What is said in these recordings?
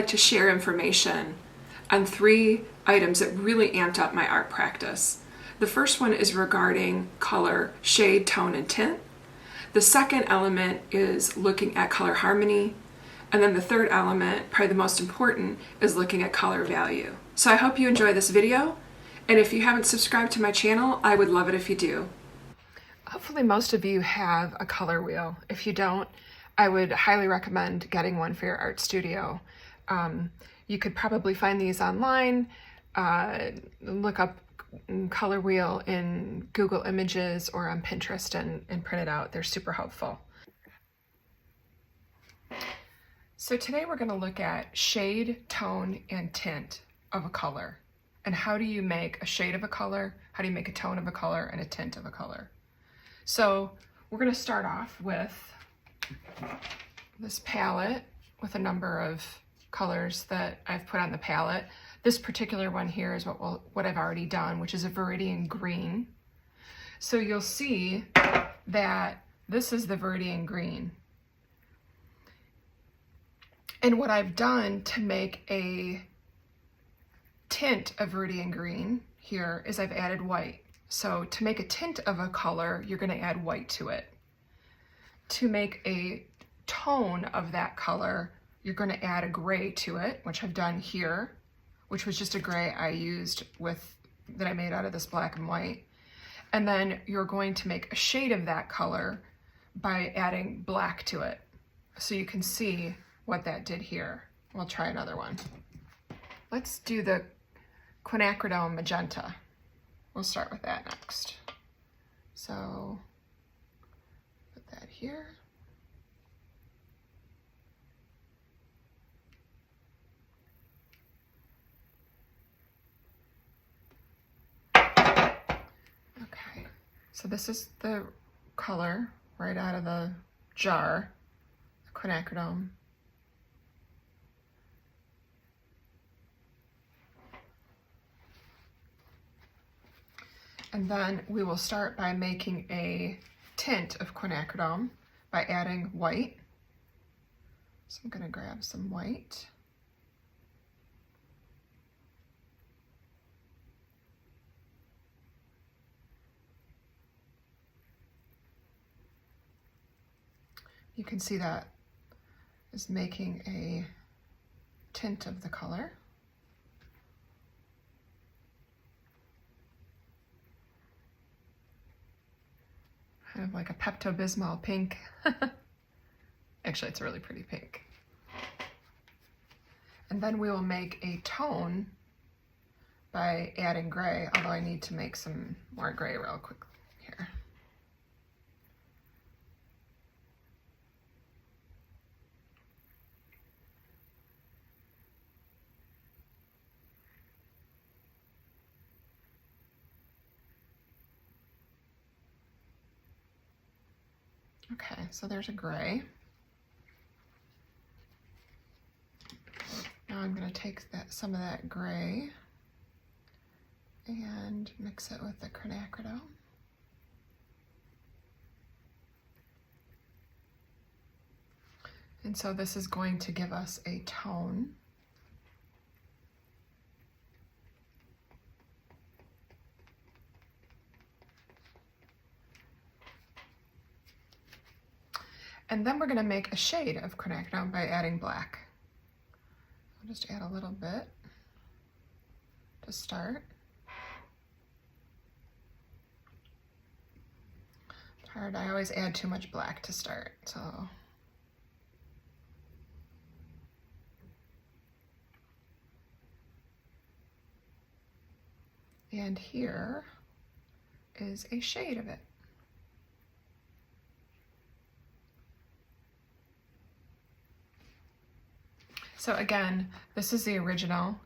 like to share information on 3 items that really amped up my art practice. The first one is regarding color, shade, tone, and tint. The second element is looking at color harmony. And then the third element, probably the most important, is looking at color value. So I hope you enjoy this video. And if you haven't subscribed to my channel, I would love it if you do. Hopefully most of you have a color wheel. If you don't, I would highly recommend getting one for your art studio. You could probably find these online, look up color wheel in Google Images or on Pinterest and print it out. They're super helpful. So today we're going to look at shade, tone, and tint of a color. And how do you make a shade of a color, how do you make a tone of a color, and a tint of a color. So we're going to start off with this palette with a number of colors that I've put on the palette. This particular one here is what I've already done, which is a Viridian green. So you'll see that this is the Viridian green. And what I've done to make a tint of Viridian green here is I've added white. So to make a tint of a color, you're going to add white to it. To make a tone of that color, you're going to add a gray to it, which I've done here, which was just a gray I used that I made out of this black and white. And then you're going to make a shade of that color by adding black to it. So you can see what that did here. We'll try another one. Let's do the quinacridone magenta. We'll start with that next. So put that here. Okay, so this is the color right out of the jar, the quinacridone. And then we will start by making a tint of quinacridone by adding white. So I'm going to grab some white. You can see that is making a tint of the color. Kind of like a Pepto-Bismol pink. Actually, it's a really pretty pink. And then we will make a tone by adding gray, although I need to make some more gray real quick here. Okay, so there's a gray. Now I'm going to take some of that gray and mix it with the quinacridone. And so this is going to give us a tone. And then we're going to make a shade of quinacridone by adding black. I'll just add a little bit to start. It's hard, I always add too much black to start, so. And here is a shade of it. So again, this is the original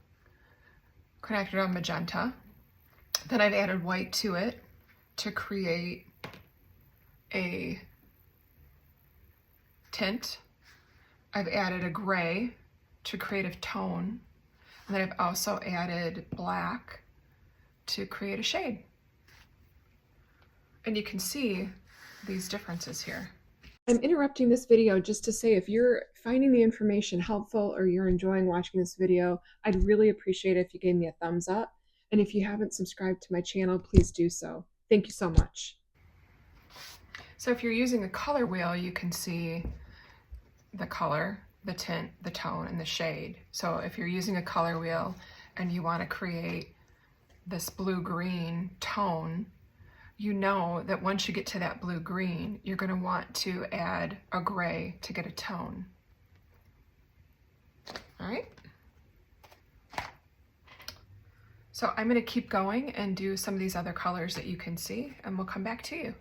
quinacridone magenta. Then I've added white to it to create a tint. I've added a gray to create a tone. And then I've also added black to create a shade. And you can see these differences here. I'm interrupting this video just to say if you're finding the information helpful or you're enjoying watching this video, I'd really appreciate it if you gave me a thumbs up. And if you haven't subscribed to my channel, please do so. Thank you so much. So if you're using a color wheel, you can see the color, the tint, the tone, and the shade. So if you're using a color wheel and you want to create this blue-green tone, you know that once you get to that blue-green, you're going to want to add a gray to get a tone. All right. So I'm going to keep going and do some of these other colors that you can see, and we'll come back to you.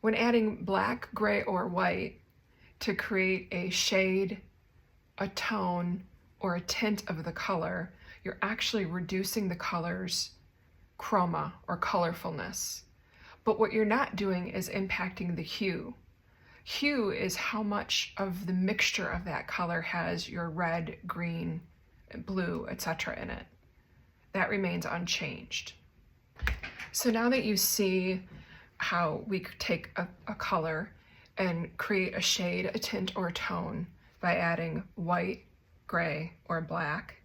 When adding black, gray, or white to create a shade, a tone, or a tint of the color, you're actually reducing the color's chroma or colorfulness. But what you're not doing is impacting the hue. Hue is how much of the mixture of that color has your red, green, blue, etc. in it. That remains unchanged. So now that you see how we take a color and create a shade, a tint, or a tone by adding white, gray, or black.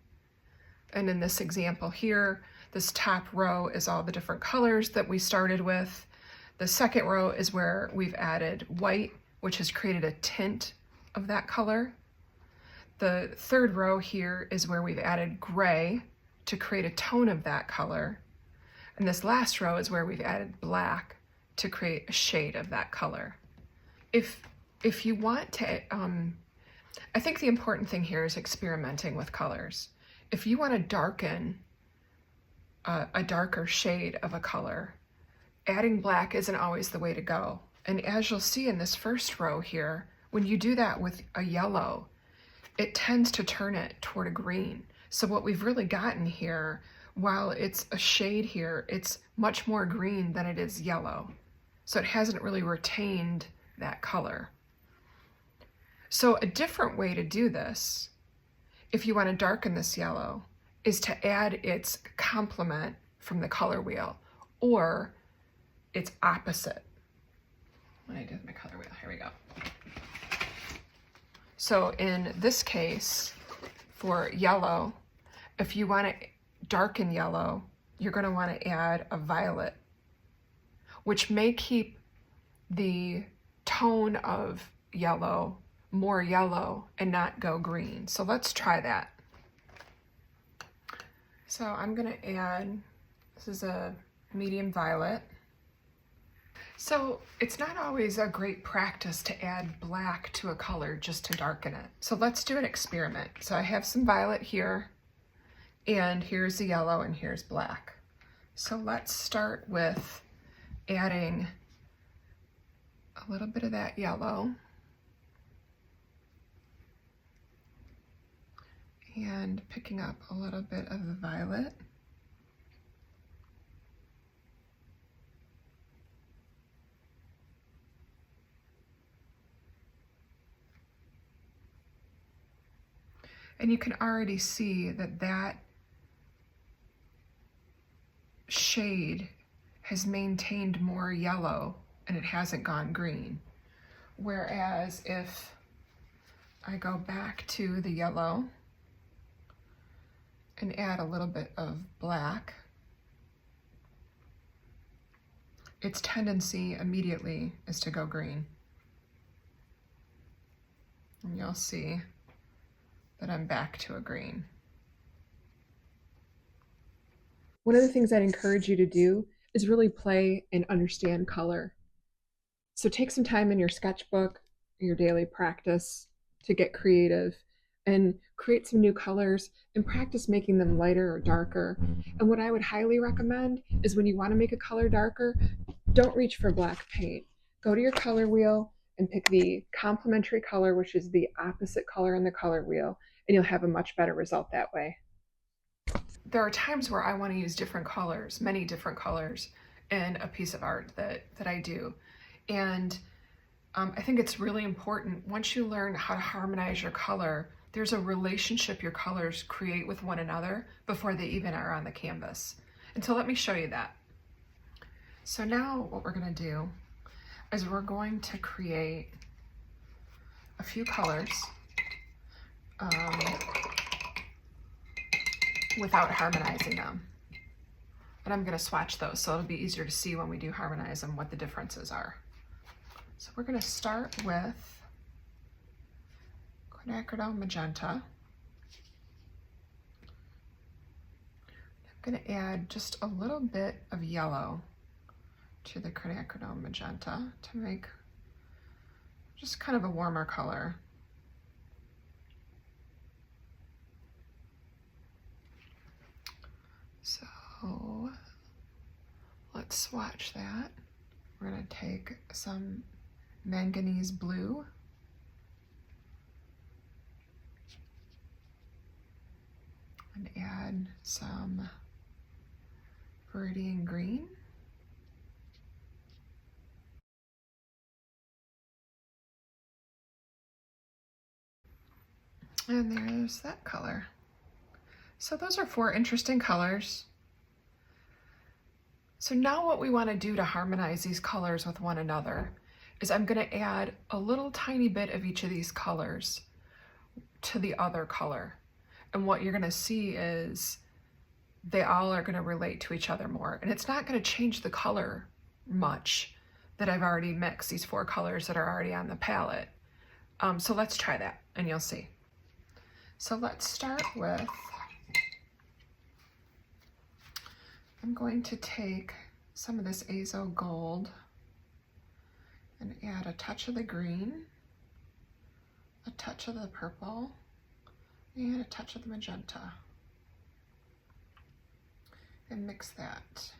And in this example here, this top row is all the different colors that we started with. The second row is where we've added white, which has created a tint of that color. The third row here is where we've added gray to create a tone of that color. And this last row is where we've added black to create a shade of that color. If you want to, I think the important thing here is experimenting with colors. If you want to darken a darker shade of a color, adding black isn't always the way to go. And as you'll see in this first row here, when you do that with a yellow, it tends to turn it toward a green. So what we've really gotten here, while it's a shade here, it's much more green than it is yellow. So it hasn't really retained that color. So a different way to do this, if you want to darken this yellow, is to add its complement from the color wheel or its opposite. What I did with my color wheel, here we go. So in this case, for yellow, if you want to darken yellow, you're going to want to add a violet, which may keep the tone of yellow more yellow and not go green. So let's try that. So I'm going to add, this is a medium violet. So it's not always a great practice to add black to a color just to darken it. So let's do an experiment. So I have some violet here, and here's the yellow, and here's black. So let's start with adding a little bit of that yellow and picking up a little bit of the violet. And you can already see that that shade has maintained more yellow and it hasn't gone green. Whereas if I go back to the yellow and add a little bit of black, its tendency immediately is to go green. And you'll see that I'm back to a green. One of the things I'd encourage you to do is really play and understand color. So take some time in your sketchbook, your daily practice to get creative and create some new colors and practice making them lighter or darker. And what I would highly recommend is when you want to make a color darker, don't reach for black paint. Go to your color wheel and pick the complementary color, which is the opposite color on the color wheel, and you'll have a much better result that way. There are times where I want to use different colors, many different colors, in a piece of art that I do. And I think it's really important once you learn how to harmonize your color, there's a relationship your colors create with one another before they even are on the canvas. And so let me show you that. So now what we're going to do is we're going to create a few colors without harmonizing them. And I'm going to swatch those so it'll be easier to see when we do harmonize them what the differences are. So we're going to start with quinacridone magenta. I'm going to add just a little bit of yellow to the quinacridone magenta to make just kind of a warmer color. So let's swatch that. We're going to take some manganese blue and add some viridian green. And there's that color. So those are 4 interesting colors. So now what we want to do to harmonize these colors with one another is I'm going to add a little tiny bit of each of these colors to the other color. And what you're going to see is they all are going to relate to each other more. And it's not going to change the color much that I've already mixed, these 4 colors that are already on the palette. So let's try that and you'll see. So let's start with, I'm going to take some of this azo gold and add a touch of the green, a touch of the purple, and a touch of the magenta. And mix that.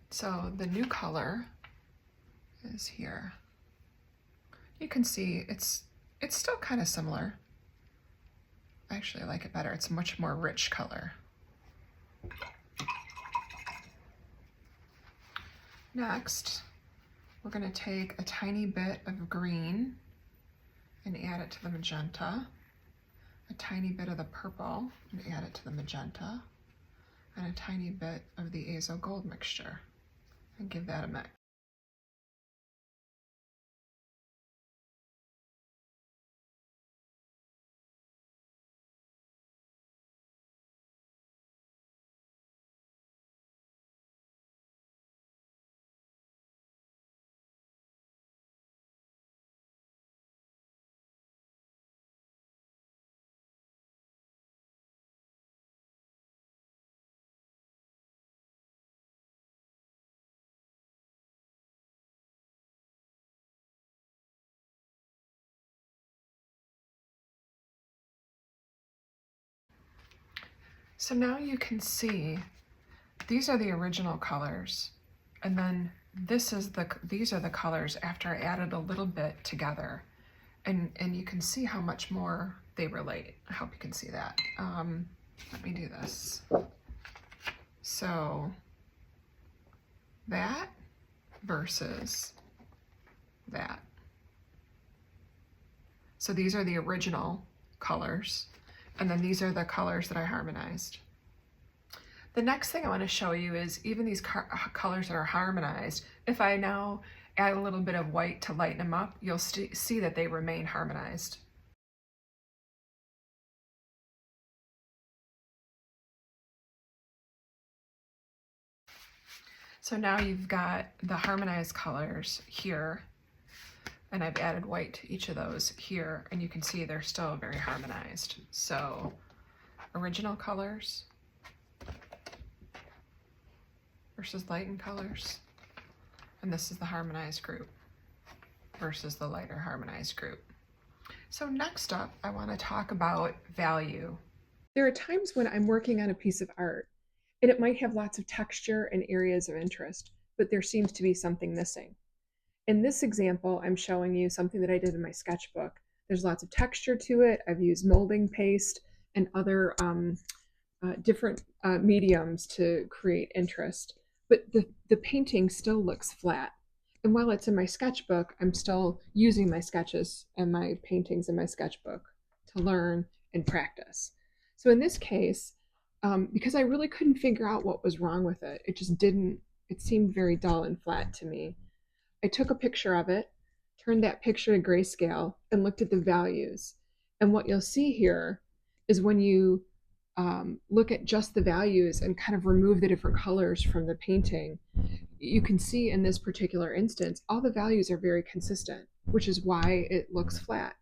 So the new color is here. You can see it's still kind of similar. I actually like it better. It's a much more rich color. Next, we're going to take a tiny bit of green and add it to the magenta, a tiny bit of the purple and add it to the magenta, and a tiny bit of the azo gold mixture and give that a mix. So now you can see these are the original colors, and then these are the colors after I added a little bit together, and you can see how much more they relate. I hope you can see that. Let me do this. So that versus that. So these are the original colors, and then these are the colors that I harmonized. The next thing I want to show you is even these colors that are harmonized, if I now add a little bit of white to lighten them up, you'll see that they remain harmonized. So now you've got the harmonized colors here, and I've added white to each of those here, and you can see they're still very harmonized. So original colors versus lightened colors, and this is the harmonized group versus the lighter harmonized group. So next up, I want to talk about value. There are times when I'm working on a piece of art and it might have lots of texture and areas of interest, but there seems to be something missing. In this example, I'm showing you something that I did in my sketchbook. There's lots of texture to it. I've used molding paste and other different mediums to create interest, but the painting still looks flat. And while it's in my sketchbook, I'm still using my sketches and my paintings in my sketchbook to learn and practice. So in this case, because I really couldn't figure out what was wrong with it, it just didn't, it seemed very dull and flat to me. I took a picture of it, turned that picture to grayscale, and looked at the values. And what you'll see here is when you look at just the values and kind of remove the different colors from the painting, you can see in this particular instance, all the values are very consistent, which is why it looks flat.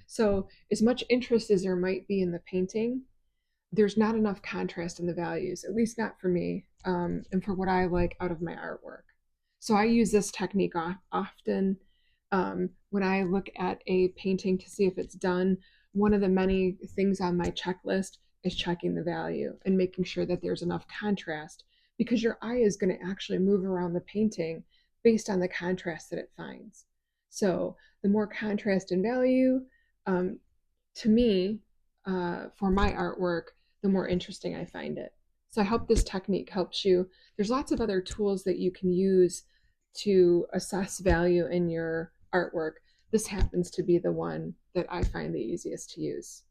So as much interest as there might be in the painting, there's not enough contrast in the values, at least not for me, and for what I like out of my artwork. So I use this technique often when I look at a painting to see if it's done. One of the many things on my checklist is checking the value and making sure that there's enough contrast, because your eye is going to actually move around the painting based on the contrast that it finds. So the more contrast and value, um, to me, for my artwork, the more interesting I find it. So I hope this technique helps you. There's lots of other tools that you can use to assess value in your artwork. This happens to be the one that I find the easiest to use.